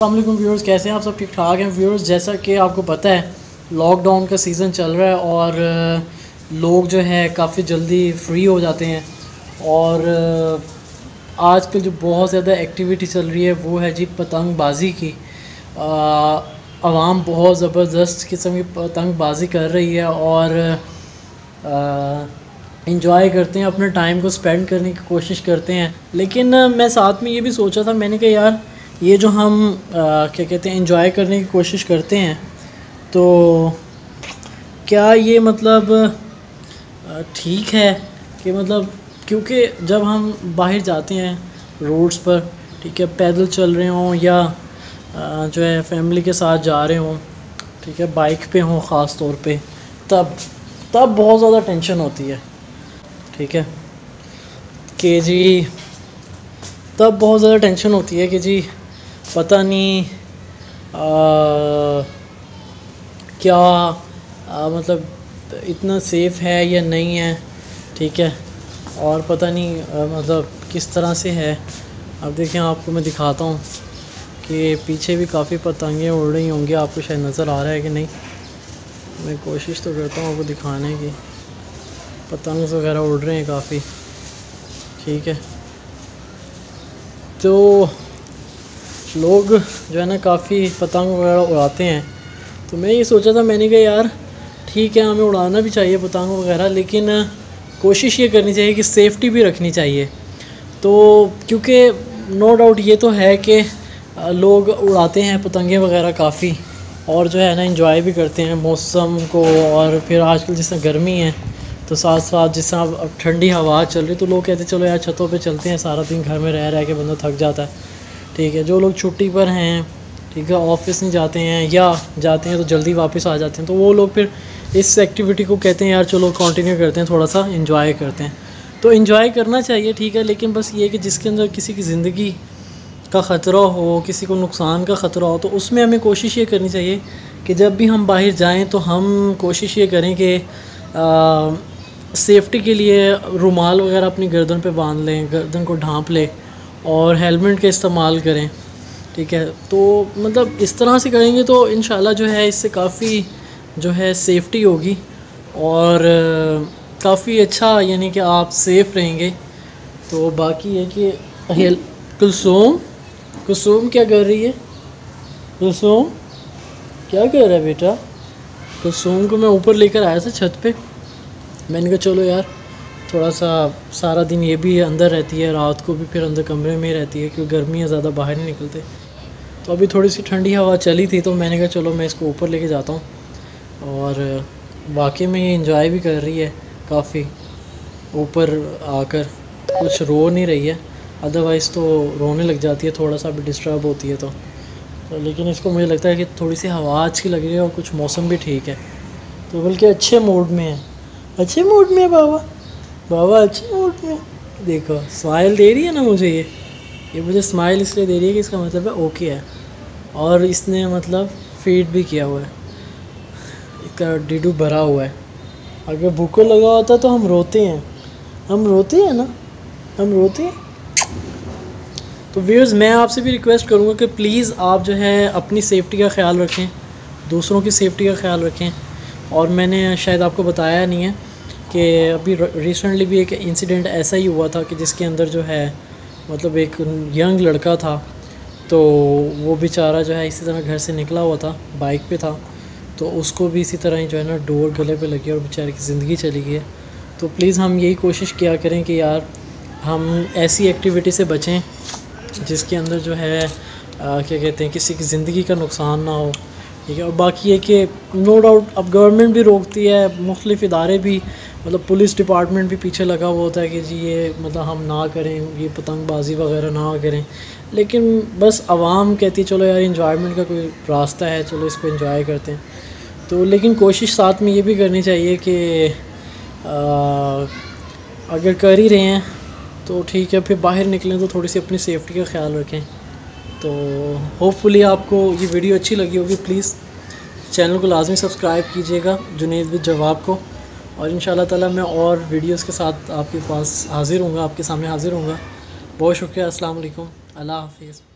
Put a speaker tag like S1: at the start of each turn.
S1: अस्सलामुअलैकुम व्यूअर्स, कैसे हैं आप सब? ठीक ठाक हैं व्यूअर्स। जैसा कि आपको पता है लॉकडाउन का सीज़न चल रहा है और लोग जो है काफ़ी जल्दी फ्री हो जाते हैं और आजकल जो बहुत ज़्यादा एक्टिविटी चल रही है वो है जी पतंगबाज़ी की। आवाम बहुत ज़बरदस्त किस्म की पतंगबाज़ी कर रही है और इंजॉय करते हैं, अपने टाइम को स्पेंड करने की कोशिश करते हैं। लेकिन मैं साथ में ये भी सोचा था, मैंने कहा यार ये जो हम क्या कहते हैं इंजॉय करने की कोशिश करते हैं तो क्या ये मतलब ठीक है कि मतलब, क्योंकि जब हम बाहर जाते हैं रोड्स पर, ठीक है, पैदल चल रहे हों या जो है फैमिली के साथ जा रहे हों, ठीक है, बाइक पे हों ख़ास तौर पे, तब बहुत ज़्यादा टेंशन होती है, ठीक है, कि जी तब बहुत ज़्यादा टेंशन होती है कि जी पता नहीं क्या मतलब इतना सेफ़ है या नहीं है, ठीक है, और पता नहीं मतलब किस तरह से है। अब देखें, आपको मैं दिखाता हूँ कि पीछे भी काफ़ी पतंगें उड़ रही होंगी, आपको शायद नज़र आ रहा है कि नहीं। मैं कोशिश तो करता हूँ आपको दिखाने की। पतंग वगैरह उड़ रहे हैं काफ़ी, ठीक है। तो लोग जो है ना काफ़ी पतंग वगैरह उड़ाते हैं, तो मैं ये सोचा था, मैंने कहा यार ठीक है, हमें उड़ाना भी चाहिए पतंग वगैरह, लेकिन कोशिश ये करनी चाहिए कि सेफ्टी भी रखनी चाहिए। तो क्योंकि नो डाउट ये तो है कि लोग उड़ाते हैं पतंगे वगैरह काफ़ी और जो है ना एंजॉय भी करते हैं मौसम को। और फिर आजकल जिस तरह गर्मी है तो साथ साथ जिस तरह अब ठंडी हवा चल रही, तो लोग कहते हैं चलो यार छतों पे चलते हैं, सारा दिन घर में रह के बंदा थक जाता है, ठीक है। जो लोग छुट्टी पर हैं, ठीक है, ऑफिस नहीं जाते हैं या जाते हैं तो जल्दी वापस आ जाते हैं, तो वो लोग फिर इस एक्टिविटी को कहते हैं यार चलो कंटिन्यू करते हैं, थोड़ा सा इंजॉय करते हैं। तो इंजॉय करना चाहिए, ठीक है, लेकिन बस ये कि जिसके अंदर किसी की ज़िंदगी का ख़तरा हो, किसी को नुकसान का ख़तरा हो, तो उसमें हमें कोशिश ये करनी चाहिए कि जब भी हम बाहर जाएं तो हम कोशिश ये करें कि सेफ्टी के लिए रुमाल वगैरह अपनी गर्दन पे बांध लें, गर्दन को ढांप लें और हेलमेट का इस्तेमाल करें, ठीक है। तो मतलब इस तरह से करेंगे तो इंशाल्लाह जो है इससे काफ़ी जो है सेफ्टी होगी और काफ़ी अच्छा, यानी कि आप सेफ़ रहेंगे। तो बाकी है कि कुलसूम क्या कर रही है? कुलसूम क्या कर रहा है बेटा? कुलसूम को मैं ऊपर लेकर आया था छत पे, मैंने कहा चलो यार थोड़ा सा, सारा दिन ये भी अंदर रहती है, रात को भी फिर अंदर कमरे में रहती है क्योंकि गर्मी है, ज़्यादा बाहर नहीं निकलते। तो अभी थोड़ी सी ठंडी हवा चली थी तो मैंने कहा चलो मैं इसको ऊपर लेके जाता हूँ। और वाकई में ये इंजॉय भी कर रही है काफ़ी, ऊपर आकर कुछ रो नहीं रही है, अदरवाइज़ तो रोने लग जाती है, थोड़ा सा भी डिस्टर्ब होती है तो लेकिन इसको मुझे लगता है कि थोड़ी सी हवा अच्छी लग रही है और कुछ मौसम भी ठीक है, तो बल्कि अच्छे मूड में है, अच्छे मूड में है बाबा अच्छे मूड में। देखो स्माइल दे रही है ना मुझे, ये मुझे स्माइल इसलिए दे रही है कि इसका मतलब है ओके है, और इसने मतलब फीड भी किया हुआ है, इसका डीडू भरा हुआ है। अगर भूखों लगा होता तो हम रोते हैं ना, हम रोते हैं। तो व्यूअर्स, मैं आपसे भी रिक्वेस्ट करूँगा कि प्लीज़ आप जो है अपनी सेफ़्टी का ख्याल रखें, दूसरों की सेफ़्टी का ख्याल रखें। और मैंने शायद आपको बताया नहीं है कि अभी रिसेंटली भी एक इंसिडेंट ऐसा ही हुआ था कि जिसके अंदर जो है मतलब एक यंग लड़का था, तो वो बेचारा जो है इसी तरह घर से निकला हुआ था, बाइक पे था, तो उसको भी इसी तरह ही जो है ना डोर गले पे लगी और बेचारे की ज़िंदगी चली गई है। तो प्लीज़ हम यही कोशिश किया करें कि यार हम ऐसी एक्टिविटी से बचें जिसके अंदर जो है क्या कहते हैं किसी की ज़िंदगी का नुकसान ना हो, ठीक है। और बाकी है कि नो डाउट अब गवर्नमेंट भी रोकती है, मुख्तलिफ़ इदारे भी, मतलब पुलिस डिपार्टमेंट भी पीछे लगा हुआ होता है कि जी ये मतलब हम ना करें, ये पतंगबाज़ी वगैरह ना करें, लेकिन बस आवाम कहती है चलो यार इंजॉयमेंट का कोई रास्ता है, चलो इसको इंजॉय करते हैं। तो लेकिन कोशिश साथ में ये भी करनी चाहिए कि अगर कर ही रहे हैं तो ठीक है, फिर बाहर निकलें तो थोड़ी सी अपनी सेफ्टी का ख्याल रखें। तो होपफुली आपको ये वीडियो अच्छी लगी होगी। प्लीज़ चैनल को लाजमी सब्सक्राइब कीजिएगा जुनैद विद जवाब को, और इंशाल्लाह ताला मैं और वीडियोस के साथ आपके पास हाज़िर हूँगा, आपके सामने हाज़िर हूँगा। बहुत शुक्रिया। अस्सलाम वालेकुम, अल्लाह हाफ़िज़।